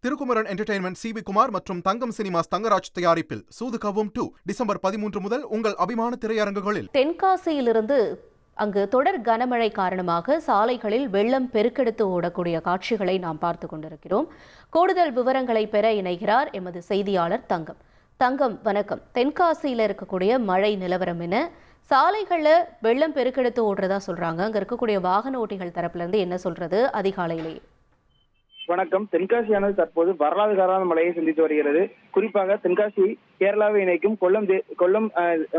Thirukumaran entertainment CV. Kumar மற்றும் Thangam cinemas Thangaraj தயாரிப்பில் சூது கவ்வும் 2 December 13 முதல் உங்கள் அபிமான திரையரங்குகளில். தென்காசியிலிருந்து அங்கு தொடர் கனமழை காரணமாக சாலைகளில் வெள்ளம் பெருக்கெடுத்து ஓடக்கூடிய காட்சிகளை நாம் பார்த்து கொண்டிருக்கிறோம். கூடுதல் விவரங்களை பெற இணைகிறார் எமது செய்தியாளர் தங்கம். தங்கம், வணக்கம். தென்காசியில் இருக்கக்கூடிய மழை நிலவரம் என்ன? சாலைகளில் வெள்ளம் பெருக்கெடுத்து ஓடுறதா சொல்றாங்க. அங்க இருக்கக்கூடிய வாகன ஓட்டிகள் தரப்புல இருந்து என்ன சொல்றது அதிகாலையிலேயே? வணக்கம். தென்காசியானது தற்போது வரலாறு காரண மழையை சந்தித்து வருகிறது. குறிப்பாக தென்காசி கேரளாவை இணைக்கும் கொல்லம்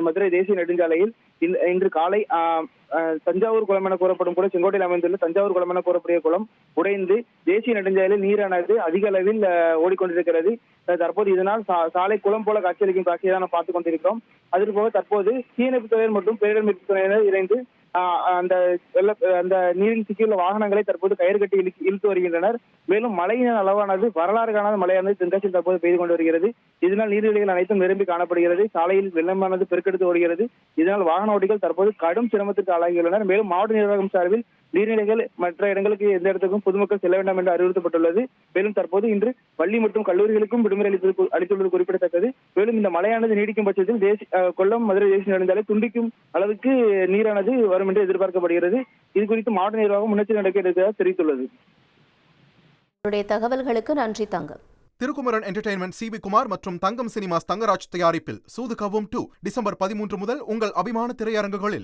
மதுரை தேசிய நெடுஞ்சாலையில் இன்று காலை தஞ்சாவூர் குளம் என கூறப்படும் கூட செங்கோட்டையில் அமைந்துள்ள தஞ்சாவூர் குளம் என கூறக்கூடிய குளம் உடைந்து தேசிய நெடுஞ்சாலையில் நீரானது அதிக அளவில் ஓடிக்கொண்டிருக்கிறது. தற்போது இதனால் சாலை குளம் போல காட்சியளிக்கும் காட்சியை தான் பார்த்துக் கொண்டிருக்கிறோம். அதற்கு போக தற்போது தீயணைப்பு துறையினர் மற்றும் பேரிடர் மீட்பு துறையினர் இணைந்து அந்த நீரில் சிக்கியுள்ள வாகனங்களை தற்போது கயிறு கட்டி இழுத்து வருகின்றனர். மேலும் மழையின் அளவானது வரலாறு காணாத மழையானது தென்காசியில் தற்போது பெய்து கொண்டு வருகிறது. இதனால் நீர்நிலைகள் அனைத்தும் நிரம்பி காணப்படுகிறது. சாலையில் வெள்ளமானது பெருக்கெடுத்து ஓடுகிறது. இதனால் வாகன ஓட்டிகள் தற்போது கடும் சிரமத்திற்கு ஆளாகியுள்ளனர். மேலும் மாவட்ட நிர்வாகம் சார்பில் நீர்நிலைகள் மற்ற இடங்களுக்கு எந்த இடத்துக்கும் பொதுமக்கள் செல்ல வேண்டாம் என்று அறிவுறுத்தப்பட்டுள்ளது. மேலும் தற்போது இன்று பள்ளி மற்றும் கல்லூரிகளுக்கும் விடுமுறை அளித்துள்ளது குறிப்பிடத்தக்கது. மேலும் இந்த மழையானது நீடிக்கும் பட்சத்தில் கொல்லம் மதுரை தேசிய நெடுஞ்சாலை துண்டிக்கும் அளவுக்கு நீரானது வரும் என்று எதிர்பார்க்கப்படுகிறது. இது குறித்து மாவட்ட நிர்வாகம் முன்னெச்சரிக்கை நடவடிக்கை எடுப்பதாக தெரிவித்துள்ளது. தகவல்களுக்கு நன்றி தங்கம். திருக்குமரன் என்டர்டெயின்மெண்ட் சி.வி. குமார் மற்றும் தங்கம் சினிமாஸ் தங்கராஜ் தயாரிப்பில் சூது கவ்வும் 2 டிசம்பர் 13 முதல் உங்கள் அபிமான திரையரங்குகளில்.